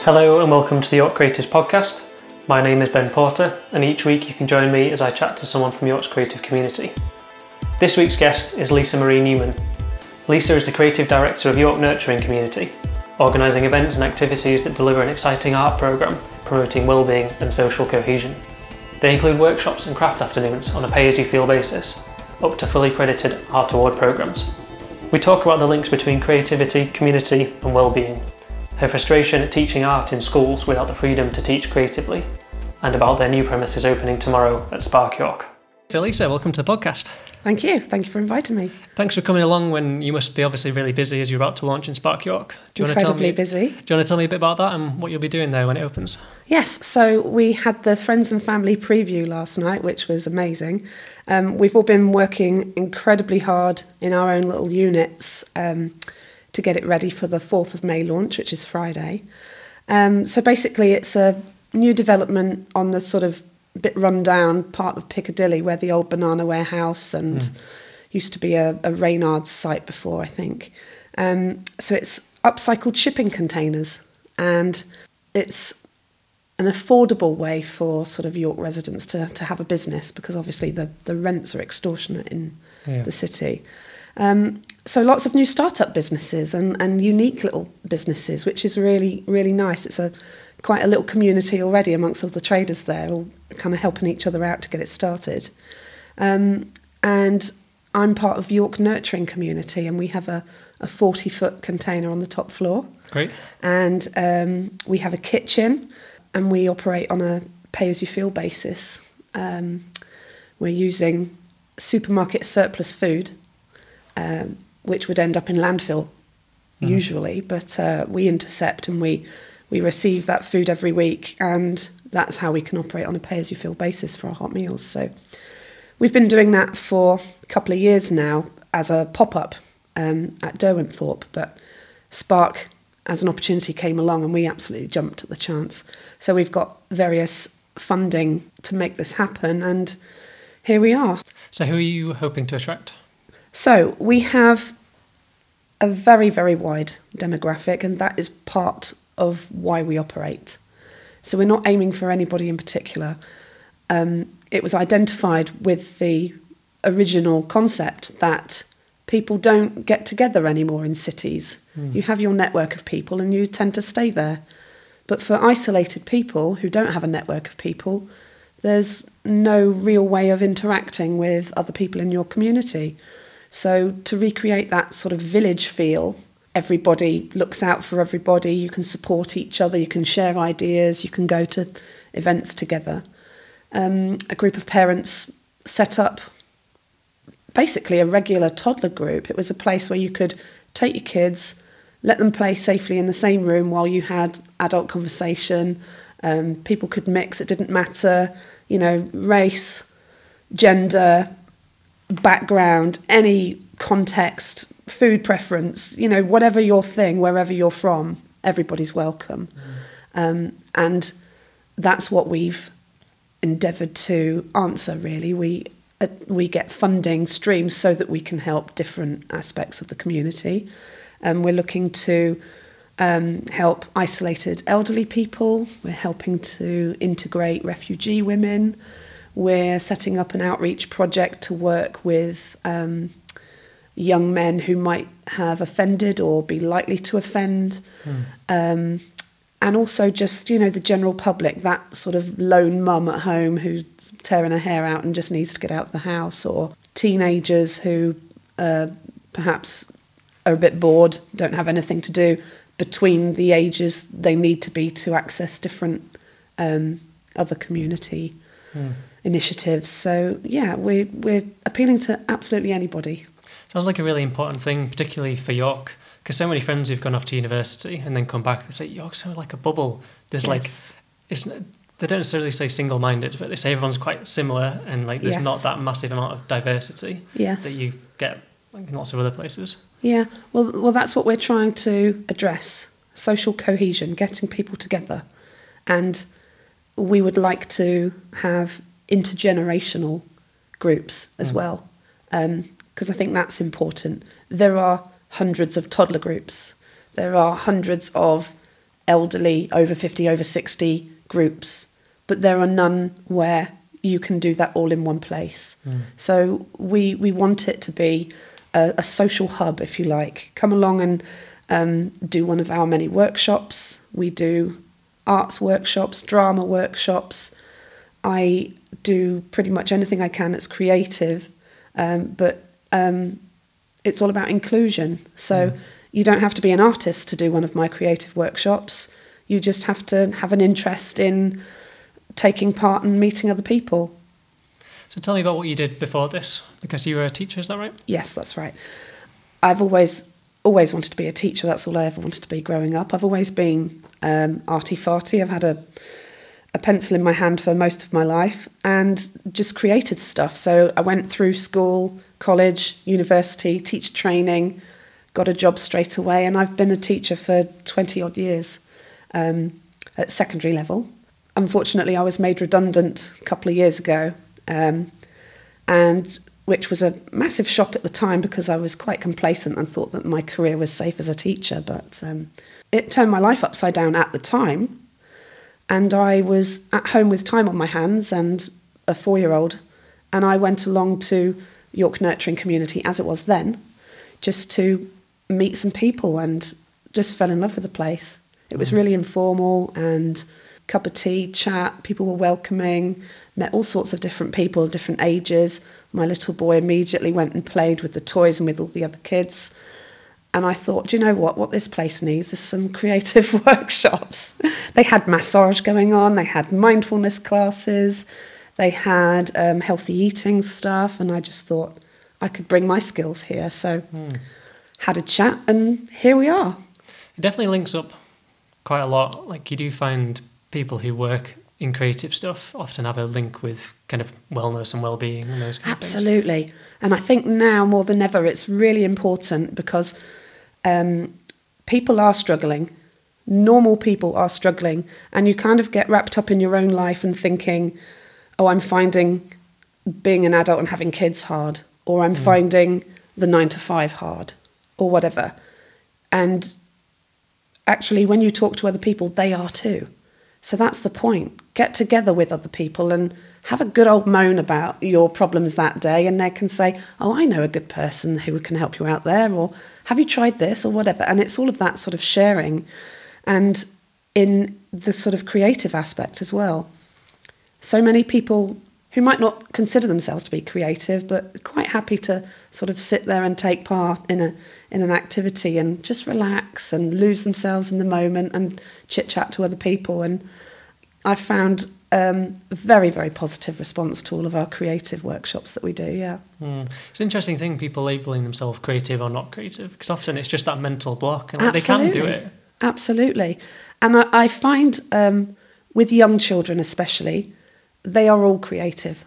Hello and welcome to the York Creatives Podcast. My name is Ben Porter and each week you can join me as I chat to someone from York's creative community. This week's guest is Lisa Marie Newman. Lisa is the Creative Director of York Nurturing Community, organising events and activities that deliver an exciting art programme promoting wellbeing and social cohesion. They include workshops and craft afternoons on a pay-as-you-feel basis, up to fully credited art award programmes. We talk about the links between creativity, community and wellbeing, her frustration at teaching art in schools without the freedom to teach creatively, and about their new premises opening tomorrow at Spark York. So Lisa, welcome to the podcast. Thank you for inviting me. Thanks for coming along when you must be obviously really busy as you're about to launch in Spark York. Incredibly busy. Do you want to tell me a bit about that and what you'll be doing there when it opens? Yes, so we had the Friends and Family preview last night, which was amazing. We've all been working incredibly hard in our own little units to get it ready for the 4th of May launch, which is Friday. So basically it's a new development on the sort of bit run-down part of Piccadilly where the old banana warehouse and used to be a Reynard's site before, I think. So it's upcycled shipping containers, and it's an affordable way for sort of York residents to have a business, because obviously the rents are extortionate in the city. So lots of new startup businesses and unique little businesses, which is really, really nice. It's quite a little community already amongst all the traders there, all kind of helping each other out to get it started. And I'm part of York Nurturing Community, and we have a 40-foot container on the top floor. Great. And we have a kitchen, and we operate on a pay-as-you-feel basis. We're using supermarket surplus food, which would end up in landfill usually, but we intercept and we receive that food every week, and that's how we can operate on a pay-as-you-feel basis for our hot meals. So we've been doing that for a couple of years now as a pop-up at Derwentthorpe, but Spark as an opportunity came along and we absolutely jumped at the chance. So we've got various funding to make this happen, and here we are. So who are you hoping to attract? So we have a very, very wide demographic, and that is part of why we operate. So we're not aiming for anybody in particular. It was identified with the original concept that people don't get together anymore in cities. You have your network of people and you tend to stay there. But for isolated people who don't have a network of people, there's no real way of interacting with other people in your community. So to recreate that sort of village feel, everybody looks out for everybody, you can support each other, you can share ideas, you can go to events together. A group of parents set up basically a regular toddler group. It was a place where you could take your kids, let them play safely in the same room while you had adult conversation. People could mix, it didn't matter, race, gender, background, any context, food preference, whatever your thing, wherever you're from, everybody's welcome. And that's what we've endeavoured to answer, really. We get funding streams so that we can help different aspects of the community. We're looking to help isolated elderly people. We're helping to integrate refugee women. We're setting up an outreach project to work with young men who might have offended or be likely to offend. And also just, the general public, that sort of lone mum at home who's tearing her hair out and just needs to get out of the house, or teenagers who perhaps are a bit bored, don't have anything to do between the ages they need to be to access different other community initiatives. So yeah, we're appealing to absolutely anybody. Sounds like a really important thing, particularly for York, because so many friends who've gone off to university and then come back, they say York's so like a bubble. There's they don't necessarily say single-minded, but they say everyone's quite similar, and there's not that massive amount of diversity that you get in lots of other places. Yeah, well, that's what we're trying to address: social cohesion, getting people together, and we would like to have intergenerational groups as well, because I think that's important. There are hundreds of toddler groups. There are hundreds of elderly, over 50, over 60 groups, but there are none where you can do that all in one place. So we want it to be a social hub, if you like. Come along and do one of our many workshops. We do arts workshops, drama workshops. I do pretty much anything I can that's creative, but it's all about inclusion. So you don't have to be an artist to do one of my creative workshops. You just have to have an interest in taking part and meeting other people. So tell me about what you did before this, because you were a teacher, is that right? Yes, that's right. I've always wanted to be a teacher. That's all I ever wanted to be growing up. I've always been arty-farty. I've had a pencil in my hand for most of my life and just created stuff. So I went through school, college, university, teacher training, got a job straight away, and I've been a teacher for 20 odd years at secondary level. Unfortunately, I was made redundant a couple of years ago, and which was a massive shock at the time because I was quite complacent and thought that my career was safe as a teacher. But it turned my life upside down at the time, and I was at home with time on my hands and a 4-year-old, and I went along to York Nurturing Community, as it was then, just to meet some people, and just fell in love with the place. It was really informal, and cup of tea, chat, people were welcoming, met all sorts of different people, different ages. My little boy immediately went and played with the toys and with all the other kids. And I thought, do you know what this place needs is some creative workshops. They had massage going on, they had mindfulness classes, they had healthy eating stuff, and I just thought I could bring my skills here. So had a chat, and here we are. It definitely links up quite a lot. Like, you do find people who work in creative stuff often have a link with kind of wellness and well-being and those kind of things. Absolutely. And I think now more than ever it's really important because people are struggling. Normal people are struggling, and you kind of get wrapped up in your own life and thinking, oh, I'm finding being an adult and having kids hard, or I'm finding the 9 to 5 hard, or whatever. And actually, when you talk to other people, they are too. So that's the point. Get together with other people and have a good old moan about your problems that day, and they can say, oh, I know a good person who can help you out there, or have you tried this, or whatever. And it's all of that sort of sharing. And in the sort of creative aspect as well. So many people who might not consider themselves to be creative, but quite happy to sort of sit there and take part in an activity and just relax and lose themselves in the moment and chit-chat to other people. And I've found a very, very positive response to all of our creative workshops that we do, yeah. It's an interesting thing, people labelling themselves creative or not creative, because often it's just that mental block, and they can do it. Absolutely. And I find with young children especially, they are all creative.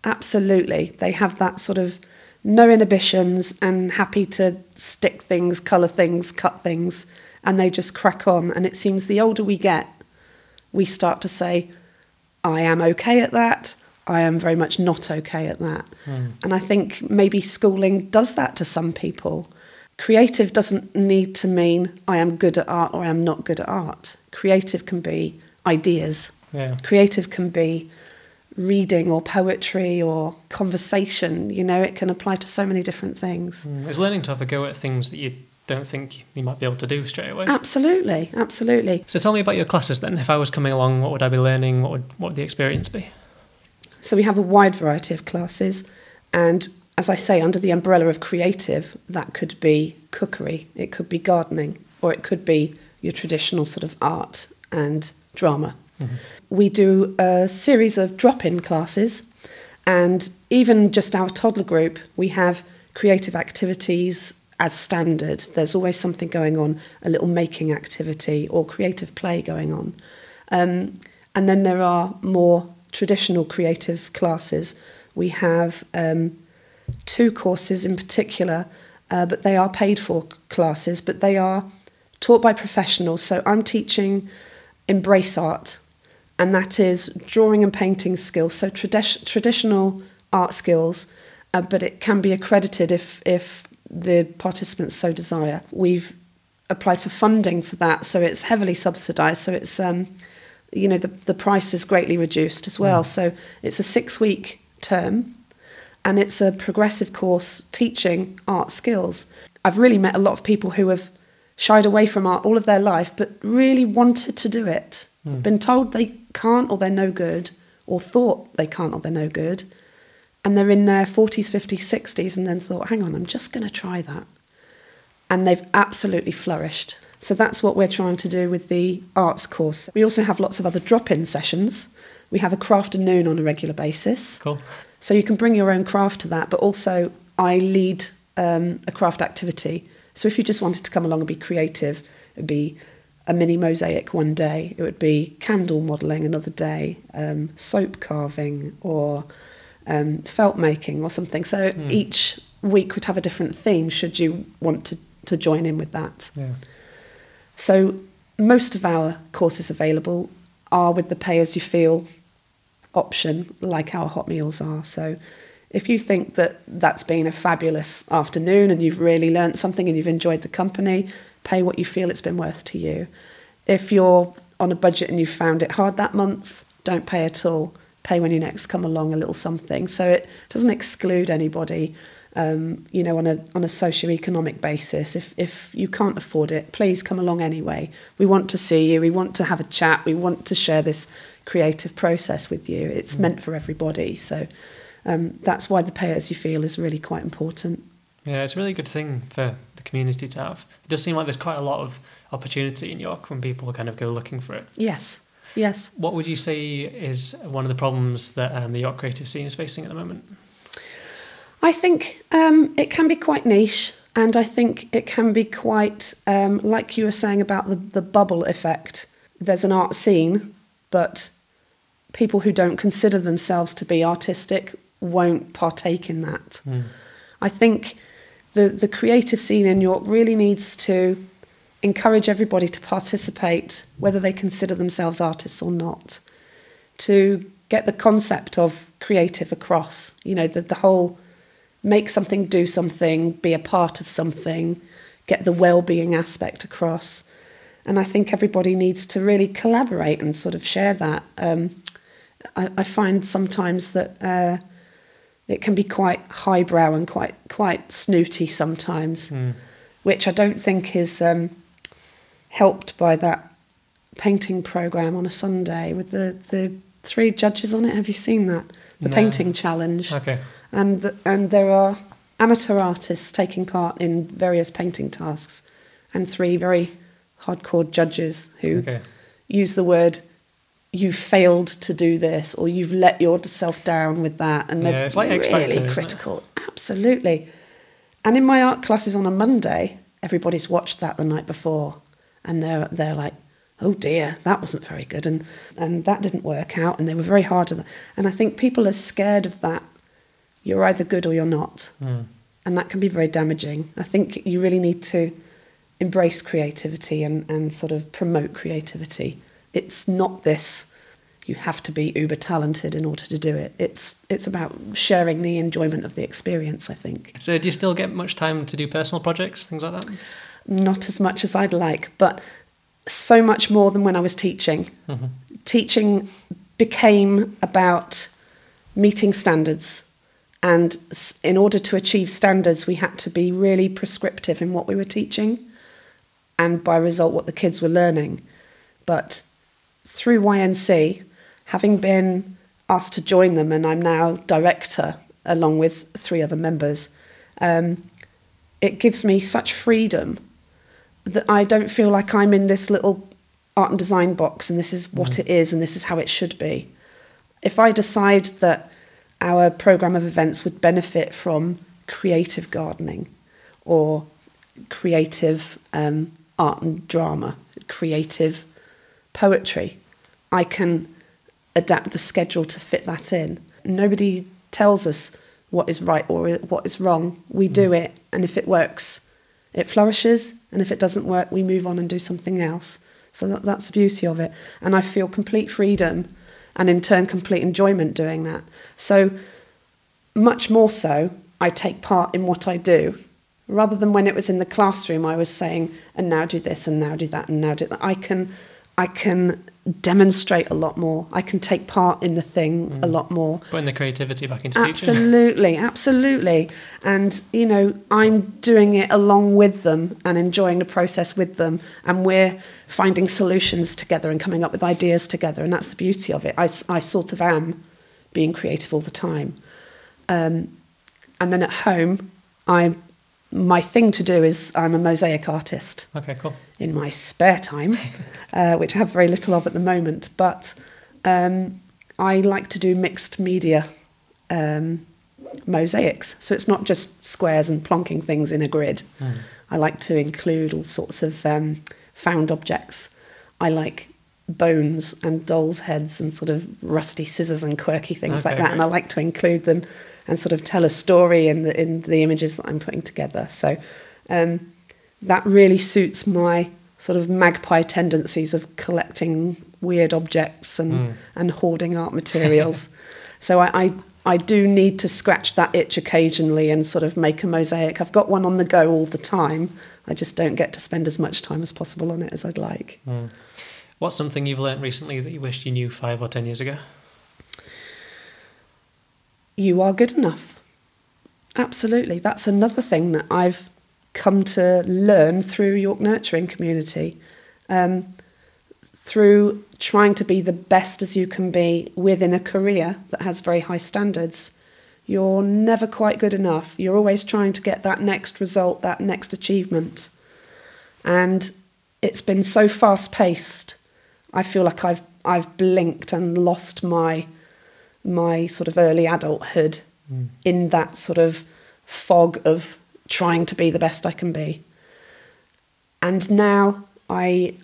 Absolutely. They have that sort of no inhibitions and happy to stick things, colour things, cut things, and they just crack on. And it seems the older we get, we start to say, I am okay at that, I am very much not okay at that. And I think maybe schooling does that to some people. Creative doesn't need to mean I am good at art or I am not good at art. Creative can be ideas. Yeah. Creative can be reading or poetry or conversation. You know, it can apply to so many different things. It's learning to have a go at things that you don't think you might be able to do straight away. Absolutely, absolutely. So tell me about your classes then. If I was coming along, what would I be learning? What would the experience be? So we have a wide variety of classes, and as I say, under the umbrella of creative, that could be cookery, it could be gardening, or it could be your traditional sort of art and drama. We do a series of drop-in classes, and even just our toddler group, we have creative activities as standard. There's always something going on, a little making activity or creative play going on. And then there are more traditional creative classes. We have 2 courses in particular, but they are paid for classes, but they are taught by professionals. So I'm teaching Embrace Art, and that is drawing and painting skills, so traditional art skills, but it can be accredited if the participants so desire. We've applied for funding for that, so it's heavily subsidised. So it's the price is greatly reduced as well. So it's a 6-week term, and it's a progressive course teaching art skills. I've really met a lot of people who have shied away from art all of their life, but really wanted to do it. Been told they can't or they're no good, or thought they can't or they're no good. And they're in their 40s, 50s, 60s, and then thought, hang on, I'm just going to try that. And they've absolutely flourished. So that's what we're trying to do with the arts course. We also have lots of other drop-in sessions. We have a craft and noon on a regular basis. Cool. So you can bring your own craft to that, but also I lead a craft activity. So if you just wanted to come along and be creative, it would be a mini mosaic one day, it would be candle modelling another day, soap carving, or felt making or something. So each week would have a different theme should you want to join in with that. Yeah. So most of our courses available are with the pay-as-you-feel option, like our hot meals are. So if you think that that's been a fabulous afternoon and you've really learnt something and you've enjoyed the company, pay what you feel it's been worth to you. If you're on a budget and you found it hard that month, don't pay at all. Pay when you next come along a little something. So it doesn't exclude anybody, on a socio-economic basis. If you can't afford it, please come along anyway. We want to see you. We want to have a chat. We want to share this creative process with you. It's meant for everybody. So that's why the pay as you feel is really quite important. Yeah, it's a really good thing for the community to have. It does seem like there's quite a lot of opportunity in York when people kind of go looking for it. Yes. What would you say is one of the problems that the York creative scene is facing at the moment? I think it can be quite niche, and I think it can be quite, like you were saying about the bubble effect. There's an art scene, but people who don't consider themselves to be artistic won't partake in that. I think the creative scene in York really needs to encourage everybody to participate, whether they consider themselves artists or not, to get the concept of creative across, the whole make something, do something, be a part of something, get the wellbeing aspect across. And I think everybody needs to really collaborate and sort of share that. I find sometimes that it can be quite highbrow and quite snooty sometimes, which I don't think is helped by that painting programme on a Sunday with the 3 judges on it. Have you seen that? The painting challenge. Okay. And there are amateur artists taking part in various painting tasks, and 3 very hardcore judges who use the word "you failed to do this" or "you've let yourself down with that," and they're it's like really critical. Absolutely. And in my art classes on a Monday, everybody's watched that the night before, and they're like, "Oh dear, that wasn't very good, and that didn't work out, and they were very hard." And I think people are scared of that. You're either good or you're not. And that can be very damaging. I think you really need to embrace creativity and sort of promote creativity. It's not this, you have to be uber talented in order to do it. It's about sharing the enjoyment of the experience, I think. So do you still get much time to do personal projects, things like that? Not as much as I'd like, but so much more than when I was teaching. Teaching became about meeting standards. And in order to achieve standards, we had to be really prescriptive in what we were teaching, and by result, what the kids were learning. But through YNC, having been asked to join them, and I'm now director along with 3 other members, it gives me such freedom that I don't feel like I'm in this little art and design box and this is what it is and this is how it should be. If I decide that our programme of events would benefit from creative gardening or creative art and drama, creative poetry, I can adapt the schedule to fit that in. Nobody tells us what is right or what is wrong. We do it, and if it works, it flourishes, and if it doesn't work, we move on and do something else. So that's the beauty of it. And I feel complete freedom and in turn complete enjoyment doing that. So much more so, I take part in what I do Rather than when it was in the classroom, I was saying, and now do this, and now do that, and now do that. I can demonstrate a lot more. I can take part in the thing a lot more. Putting the creativity back into teaching. Absolutely, absolutely. And, you know, I'm doing it along with them and enjoying the process with them. And we're finding solutions together and coming up with ideas together. And that's the beauty of it. I sort of am being creative all the time. And then at home, my thing to do is I'm a mosaic artist. Okay, cool. In my spare time, which I have very little of at the moment. But I like to do mixed media mosaics. So it's not just squares and plonking things in a grid. I like to include all sorts of found objects. I like bones and dolls' heads and sort of rusty scissors and quirky things like that. Great. And I like to include them and sort of tell a story in the images that I'm putting together. So that really suits my sort of magpie tendencies of collecting weird objects and hoarding art materials. So I do need to scratch that itch occasionally and sort of make a mosaic. I've got one on the go all the time. I just don't get to spend as much time as possible on it as I'd like. What's something you've learnt recently that you wished you knew 5 or 10 years ago? You are good enough. Absolutely. That's another thing that I've come to learn through York Nurturing Community, through trying to be the best as you can be within a career that has very high standards. You're never quite good enough. You're always trying to get that next result, that next achievement. And it's been so fast-paced. I feel like I've blinked and lost my sort of early adulthood in that sort of fog of trying to be the best I can be. And now I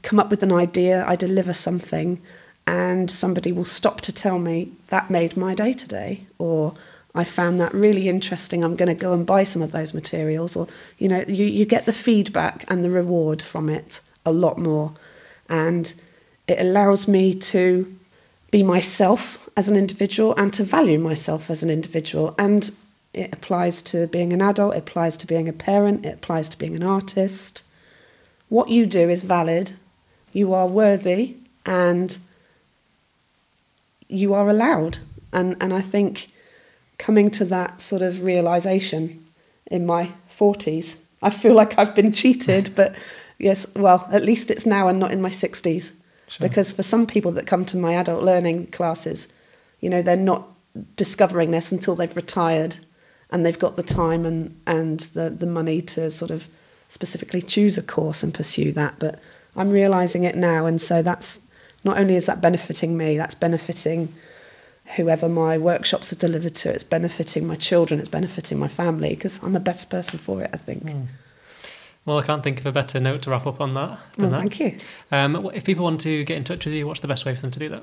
come up with an idea, I deliver something, and somebody will stop to tell me, that made my day today, or I found that really interesting, I'm going to go and buy some of those materials, or, you know, you get the feedback and the reward from it a lot more. And it allows me to be myself as an individual and to value myself as an individual. And it applies to being an adult, it applies to being a parent, it applies to being an artist. What you do is valid, you are worthy, and you are allowed. And I think coming to that sort of realisation in my 40s, I feel like I've been cheated, but yes, well, at least it's now and not in my 60s. Sure. Because for some people that come to my adult learning classes, you know, they're not discovering this until they've retired and they've got the time and the money to sort of specifically choose a course and pursue that. But I'm realising it now, and so that's not only is that benefiting me, that's benefiting whoever my workshops are delivered to. It's benefiting my children, it's benefiting my family, because I'm a better person for it, I think. Well, I can't think of a better note to wrap up on that. Thank you. If people want to get in touch with you, what's the best way for them to do that?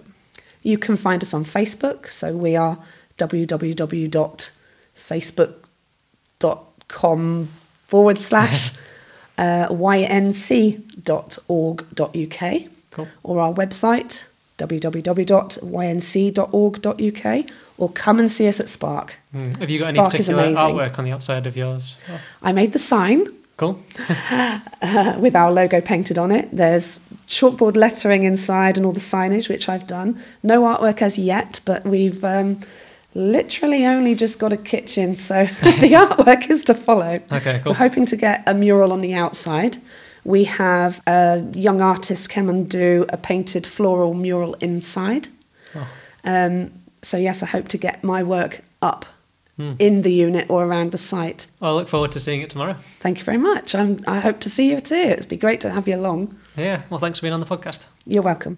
You can find us on Facebook. So we are www.facebook.com/ync.org.uk. Cool. Or our website, www.ync.org.uk, or come and see us at Spark. Have you got Spark any particular artwork on the outside of yours? Oh. I made the sign. Cool. With our logo painted on it. There's chalkboard lettering inside and all the signage, which I've done. No artwork as yet, but we've literally only just got a kitchen, so the artwork is to follow. Okay, cool. We're hoping to get a mural on the outside. We have a young artist come and do a painted floral mural inside. Oh. So yes, I hope to get my work up in the unit or around the site. Well, I look forward to seeing it tomorrow. Thank you very much. I hope to see you too. It'd be great to have you along. Yeah, well, thanks for being on the podcast. You're welcome.